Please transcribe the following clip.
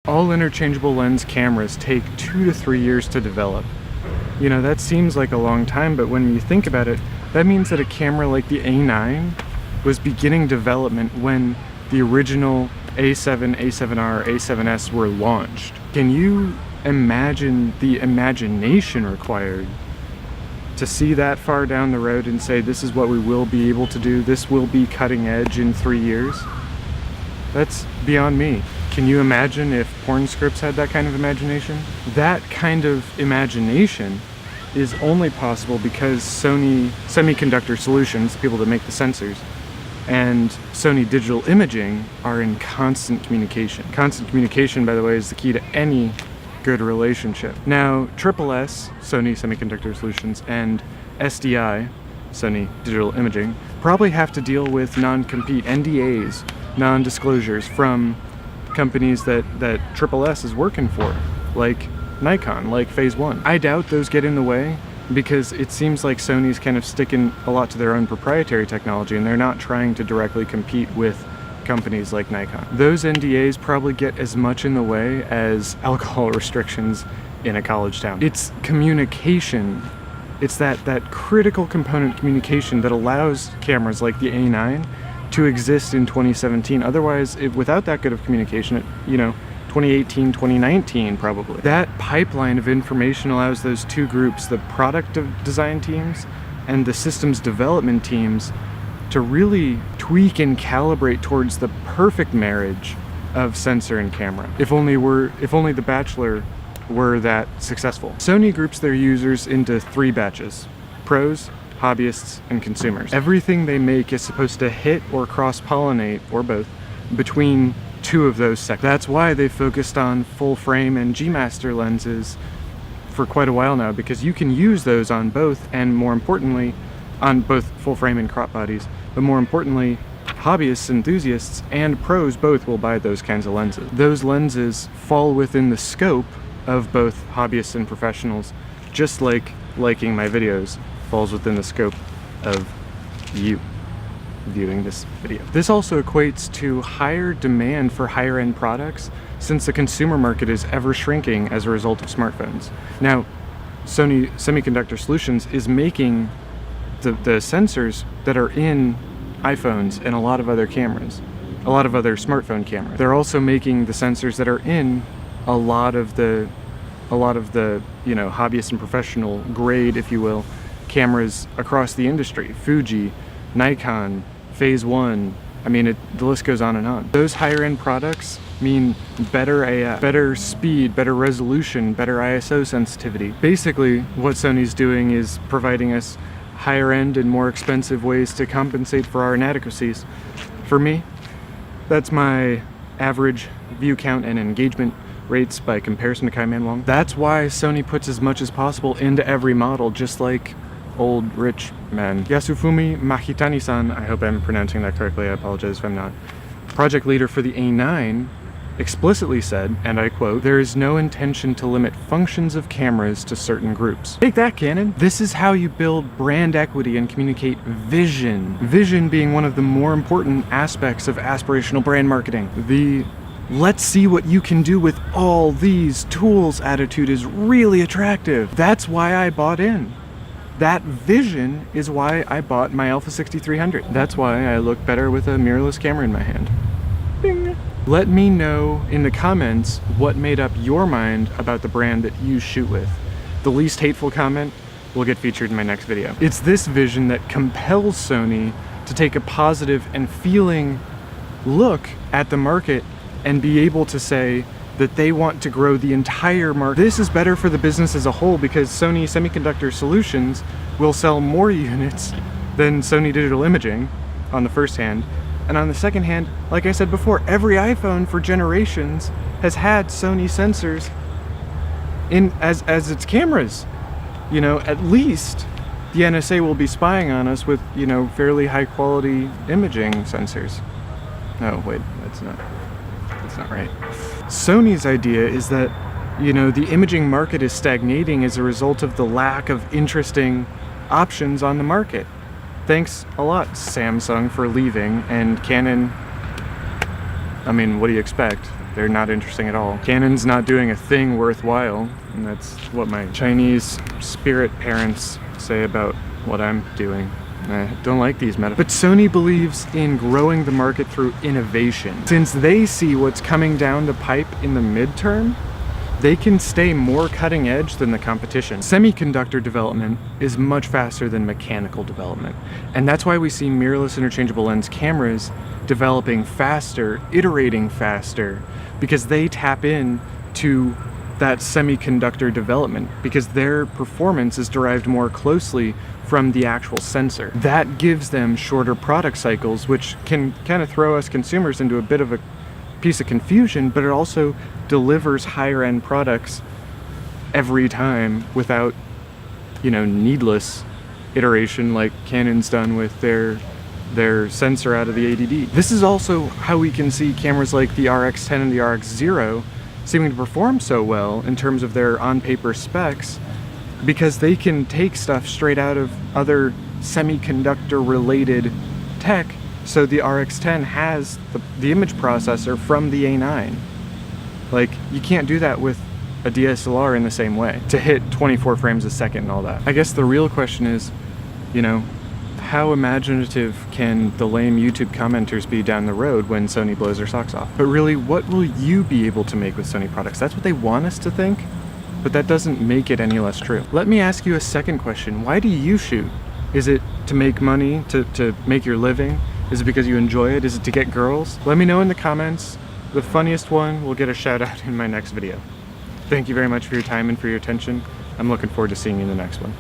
All interchangeable lens cameras take 2 to 3 years to develop. You know, that seems like a long time, but when you think about it, that means that a camera like the A9 was beginning development when the original A7, A7R, A7S were launched. Can you imagine the imagination required to see that far down the road and say, this is what we will be able to do, this will be cutting edge in 3 years? That's beyond me. Can you imagine if porn scripts had that kind of imagination? That kind of imagination is only possible because Sony Semiconductor Solutions, the people that make the sensors, and Sony Digital Imaging are in constant communication. Constant communication, by the way, is the key to any good relationship. Now, SSS, Sony Semiconductor Solutions, and SDI, Sony Digital Imaging, probably have to deal with non-compete, NDAs, non-disclosures from companies that SSS is working for, like Nikon, like Phase 1. I doubt those get in the way because it seems like Sony's kind of sticking a lot to their own proprietary technology and they're not trying to directly compete with companies like Nikon. Those NDAs probably get as much in the way as alcohol restrictions in a college town. It's communication. It's that critical component communication that allows cameras like the A9 to exist in 2017. Otherwise, without that good of communication, 2018, 2019 probably. That pipeline of information allows those two groups, the product design teams and the systems development teams, to really tweak and calibrate towards the perfect marriage of sensor and camera. If only The Bachelor were that successful. Sony groups their users into 3 batches: pros, hobbyists, and consumers. Everything they make is supposed to hit or cross-pollinate, or both, between 2 of those sectors. That's why they focused on full frame and G-Master lenses for quite a while now, because you can use those on both, and more importantly, on both full frame and crop bodies, but more importantly, hobbyists, enthusiasts, and pros both will buy those kinds of lenses. Those lenses fall within the scope of both hobbyists and professionals, just like liking my videos falls within the scope of you viewing this video. This also equates to higher demand for higher end products since the consumer market is ever shrinking as a result of smartphones. Now, Sony Semiconductor Solutions is making the sensors that are in iPhones and a lot of other cameras, a lot of other smartphone cameras. They're also making the sensors that are in a lot of the hobbyist and professional grade, if you will, cameras across the industry. Fuji, Nikon, Phase 1, the list goes on and on. Those higher end products mean better AF, better speed, better resolution, better ISO sensitivity. Basically, what Sony's doing is providing us higher end and more expensive ways to compensate for our inadequacies. For me, that's my average view count and engagement rates by comparison to Kaiman Wong. That's why Sony puts as much as possible into every model, just like old rich men. Yasufumi Mahitani-san, I hope I'm pronouncing that correctly, I apologize if I'm not, project leader for the A9, explicitly said, and I quote, "There is no intention to limit functions of cameras to certain groups." Take that, Canon! This is how you build brand equity and communicate vision. Vision being one of the more important aspects of aspirational brand marketing. The "let's see what you can do with all these tools" attitude is really attractive. That's why I bought in. That vision is why I bought my Alpha 6300. That's why I look better with a mirrorless camera in my hand. Bing! Let me know in the comments what made up your mind about the brand that you shoot with. The least hateful comment will get featured in my next video. It's this vision that compels Sony to take a positive and feeling look at the market and be able to say that they want to grow the entire market. This is better for the business as a whole because Sony Semiconductor Solutions will sell more units than Sony Digital Imaging on the first hand. And on the second hand, like I said before, every iPhone for generations has had Sony sensors in as its cameras. At least the NSA will be spying on us with, fairly high quality imaging sensors. No, wait, that's not right. Sony's idea is that, the imaging market is stagnating as a result of the lack of interesting options on the market. Thanks a lot, Samsung, for leaving, and Canon, what do you expect? They're not interesting at all. Canon's not doing a thing worthwhile, and that's what my Chinese spirit parents say about what I'm doing. I don't like these metaphors. But Sony believes in growing the market through innovation. Since they see what's coming down the pipe in the midterm, they can stay more cutting edge than the competition. Semiconductor development is much faster than mechanical development. And that's why we see mirrorless interchangeable lens cameras developing faster, iterating faster, because they tap in to that semiconductor development, because their performance is derived more closely from the actual sensor. That gives them shorter product cycles, which can kind of throw us consumers into a bit of a piece of confusion, but it also delivers higher end products every time without, you know, needless iteration like Canon's done with their sensor out of the ADD. This is also how we can see cameras like the RX10 and the RX0 seeming to perform so well in terms of their on-paper specs, because they can take stuff straight out of other semiconductor related tech. So the RX10 has the image processor from the A9. Like, you can't do that with a DSLR in the same way to hit 24 frames a second and all that. I guess the real question is, you know, how imaginative can the lame YouTube commenters be down the road when Sony blows their socks off? But really, what will you be able to make with Sony products? That's what they want us to think, but that doesn't make it any less true. Let me ask you a second question. Why do you shoot? Is it to make money, to make your living? Is it because you enjoy it? Is it to get girls? Let me know in the comments. The funniest one will get a shout out in my next video. Thank you very much for your time and for your attention. I'm looking forward to seeing you in the next one.